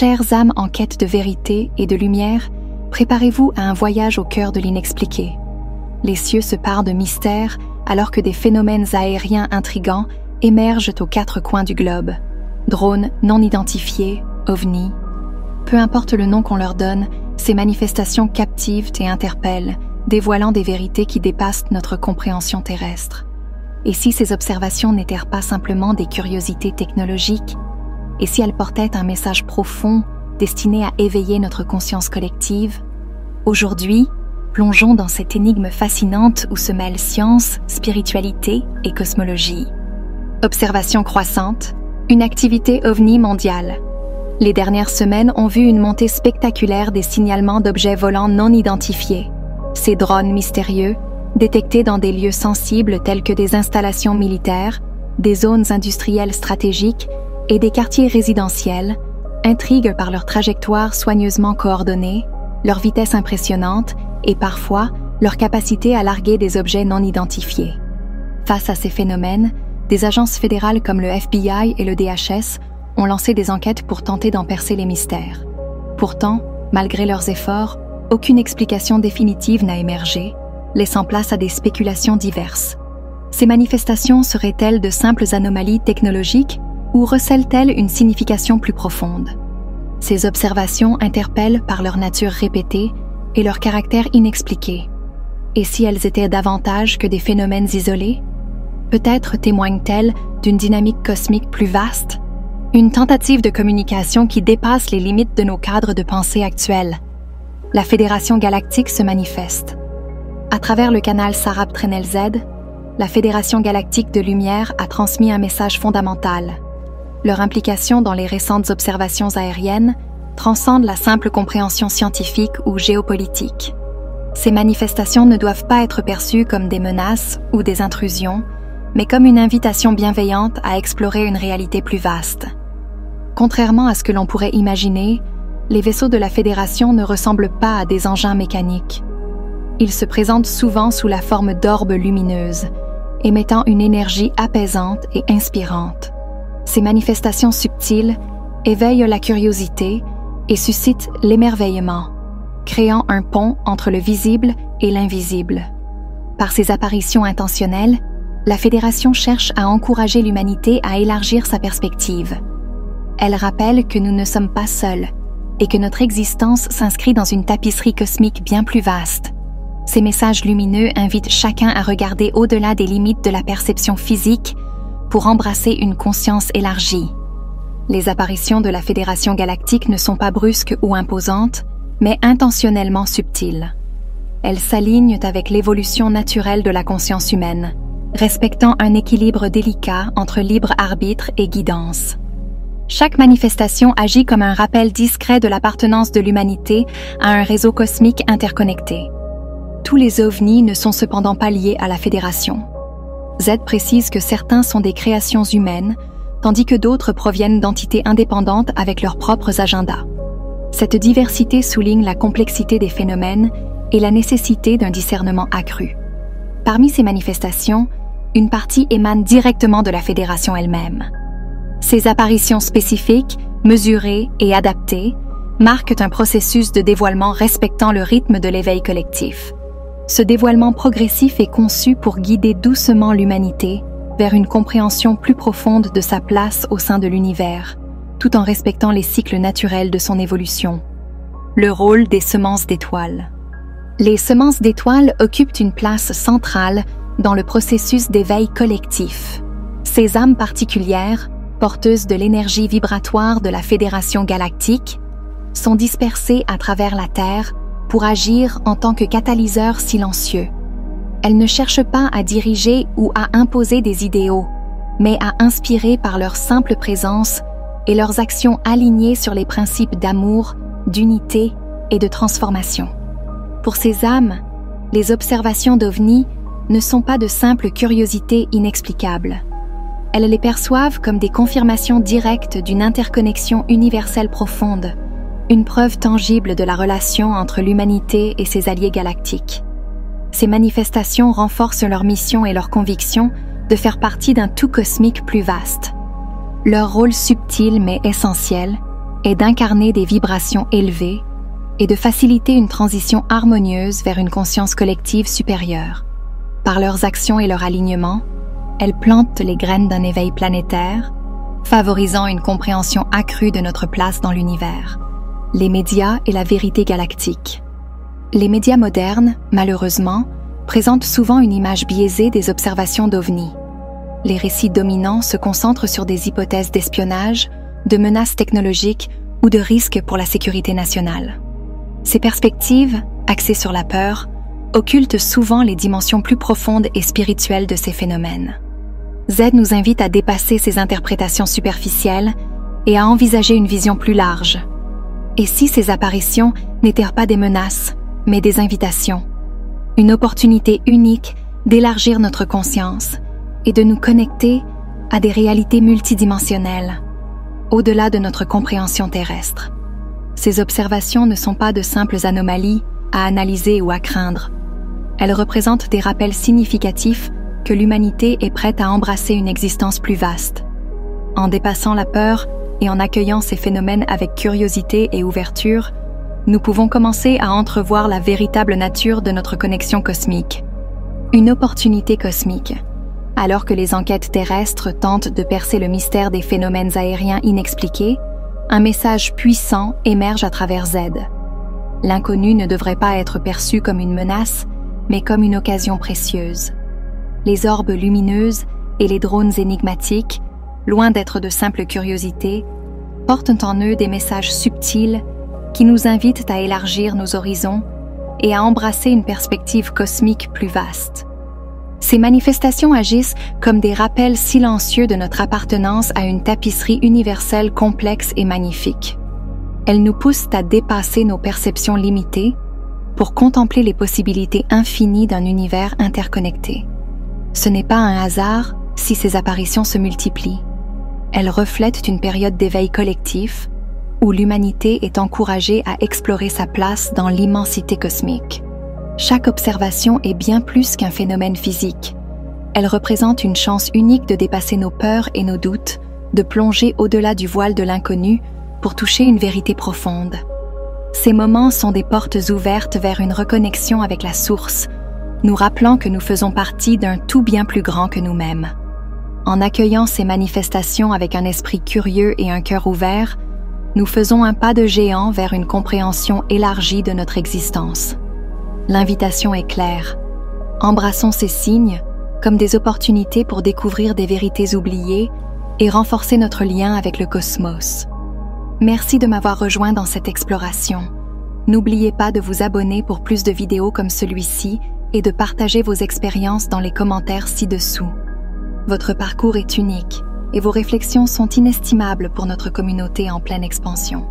Chères âmes en quête de vérité et de lumière, préparez-vous à un voyage au cœur de l'inexpliqué. Les cieux se parent de mystères alors que des phénomènes aériens intrigants émergent aux quatre coins du globe. Drones non identifiés, ovnis. Peu importe le nom qu'on leur donne, ces manifestations captivent et interpellent, dévoilant des vérités qui dépassent notre compréhension terrestre. Et si ces observations n'étaient pas simplement des curiosités technologiques? Et si elles portaient un message profond, destiné à éveiller notre conscience collective? Aujourd'hui, plongeons dans cette énigme fascinante où se mêlent science, spiritualité et cosmologie. Observation croissante, une activité ovni mondiale. Les dernières semaines ont vu une montée spectaculaire des signalements d'objets volants non identifiés. Ces drones mystérieux, détectés dans des lieux sensibles tels que des installations militaires, des zones industrielles stratégiques et des quartiers résidentiels, intriguent par leur trajectoire soigneusement coordonnée, leur vitesse impressionnante et parfois leur capacité à larguer des objets non identifiés. Face à ces phénomènes, des agences fédérales comme le FBI et le DHS ont lancé des enquêtes pour tenter d'en percer les mystères. Pourtant, malgré leurs efforts, aucune explication définitive n'a émergé, laissant place à des spéculations diverses. Ces manifestations seraient-elles de simples anomalies technologiques ou recèlent-elles une signification plus profonde? Ces observations interpellent par leur nature répétée et leur caractère inexpliqué. Et si elles étaient davantage que des phénomènes isolés? Peut-être témoignent-elles d'une dynamique cosmique plus vaste? Une tentative de communication qui dépasse les limites de nos cadres de pensée actuels. La Fédération galactique se manifeste. À travers le canal Sarab Trenel Z, la Fédération galactique de lumière a transmis un message fondamental. Leur implication dans les récentes observations aériennes transcende la simple compréhension scientifique ou géopolitique. Ces manifestations ne doivent pas être perçues comme des menaces ou des intrusions, mais comme une invitation bienveillante à explorer une réalité plus vaste. Contrairement à ce que l'on pourrait imaginer, les vaisseaux de la Fédération ne ressemblent pas à des engins mécaniques. Ils se présentent souvent sous la forme d'orbes lumineuses, émettant une énergie apaisante et inspirante. Ces manifestations subtiles éveillent la curiosité et suscitent l'émerveillement, créant un pont entre le visible et l'invisible. Par ces apparitions intentionnelles, la Fédération cherche à encourager l'humanité à élargir sa perspective. Elle rappelle que nous ne sommes pas seuls et que notre existence s'inscrit dans une tapisserie cosmique bien plus vaste. Ces messages lumineux invitent chacun à regarder au-delà des limites de la perception physique pour embrasser une conscience élargie. Les apparitions de la Fédération galactique ne sont pas brusques ou imposantes, mais intentionnellement subtiles. Elles s'alignent avec l'évolution naturelle de la conscience humaine, respectant un équilibre délicat entre libre arbitre et guidance. Chaque manifestation agit comme un rappel discret de l'appartenance de l'humanité à un réseau cosmique interconnecté. Tous les ovnis ne sont cependant pas liés à la Fédération. Z précise que certains sont des créations humaines, tandis que d'autres proviennent d'entités indépendantes avec leurs propres agendas. Cette diversité souligne la complexité des phénomènes et la nécessité d'un discernement accru. Parmi ces manifestations, une partie émane directement de la Fédération elle-même. Ces apparitions spécifiques, mesurées et adaptées marquent un processus de dévoilement respectant le rythme de l'éveil collectif. Ce dévoilement progressif est conçu pour guider doucement l'humanité vers une compréhension plus profonde de sa place au sein de l'univers, tout en respectant les cycles naturels de son évolution. Le rôle des semences d'étoiles. Les semences d'étoiles occupent une place centrale dans le processus d'éveil collectif. Ces âmes particulières, porteuses de l'énergie vibratoire de la Fédération galactique, sont dispersées à travers la Terre pour agir en tant que catalyseurs silencieux. Elles ne cherchent pas à diriger ou à imposer des idéaux, mais à inspirer par leur simple présence et leurs actions alignées sur les principes d'amour, d'unité et de transformation. Pour ces âmes, les observations d'ovnis ne sont pas de simples curiosités inexplicables. Elles les perçoivent comme des confirmations directes d'une interconnexion universelle profonde, une preuve tangible de la relation entre l'humanité et ses alliés galactiques. Ces manifestations renforcent leur mission et leur conviction de faire partie d'un tout cosmique plus vaste. Leur rôle subtil mais essentiel est d'incarner des vibrations élevées et de faciliter une transition harmonieuse vers une conscience collective supérieure. Par leurs actions et leur alignement, elles plantent les graines d'un éveil planétaire, favorisant une compréhension accrue de notre place dans l'univers. Les médias et la vérité galactique. Les médias modernes, malheureusement, présentent souvent une image biaisée des observations d'OVNI. Les récits dominants se concentrent sur des hypothèses d'espionnage, de menaces technologiques ou de risques pour la sécurité nationale. Ces perspectives, axées sur la peur, occultent souvent les dimensions plus profondes et spirituelles de ces phénomènes. Z nous invite à dépasser ces interprétations superficielles et à envisager une vision plus large. Et si ces apparitions n'étaient pas des menaces, mais des invitations? Une opportunité unique d'élargir notre conscience et de nous connecter à des réalités multidimensionnelles, au-delà de notre compréhension terrestre. Ces observations ne sont pas de simples anomalies à analyser ou à craindre. Elles représentent des rappels significatifs que l'humanité est prête à embrasser une existence plus vaste. En dépassant la peur et en accueillant ces phénomènes avec curiosité et ouverture, nous pouvons commencer à entrevoir la véritable nature de notre connexion cosmique. Une opportunité cosmique. Alors que les enquêtes terrestres tentent de percer le mystère des phénomènes aériens inexpliqués, un message puissant émerge à travers Z. L'inconnu ne devrait pas être perçu comme une menace, mais comme une occasion précieuse. Les orbes lumineuses et les drones énigmatiques, loin d'être de simples curiosités, portent en eux des messages subtils qui nous invitent à élargir nos horizons et à embrasser une perspective cosmique plus vaste. Ces manifestations agissent comme des rappels silencieux de notre appartenance à une tapisserie universelle complexe et magnifique. Elles nous poussent à dépasser nos perceptions limitées pour contempler les possibilités infinies d'un univers interconnecté. Ce n'est pas un hasard si ces apparitions se multiplient. Elles reflètent une période d'éveil collectif où l'humanité est encouragée à explorer sa place dans l'immensité cosmique. Chaque observation est bien plus qu'un phénomène physique. Elle représente une chance unique de dépasser nos peurs et nos doutes, de plonger au-delà du voile de l'inconnu pour toucher une vérité profonde. Ces moments sont des portes ouvertes vers une reconnexion avec la source, nous rappelant que nous faisons partie d'un tout bien plus grand que nous-mêmes. En accueillant ces manifestations avec un esprit curieux et un cœur ouvert, nous faisons un pas de géant vers une compréhension élargie de notre existence. L'invitation est claire. Embrassons ces signes comme des opportunités pour découvrir des vérités oubliées et renforcer notre lien avec le cosmos. Merci de m'avoir rejoint dans cette exploration. N'oubliez pas de vous abonner pour plus de vidéos comme celui-ci et de partager vos expériences dans les commentaires ci-dessous. Votre parcours est unique et vos réflexions sont inestimables pour notre communauté en pleine expansion.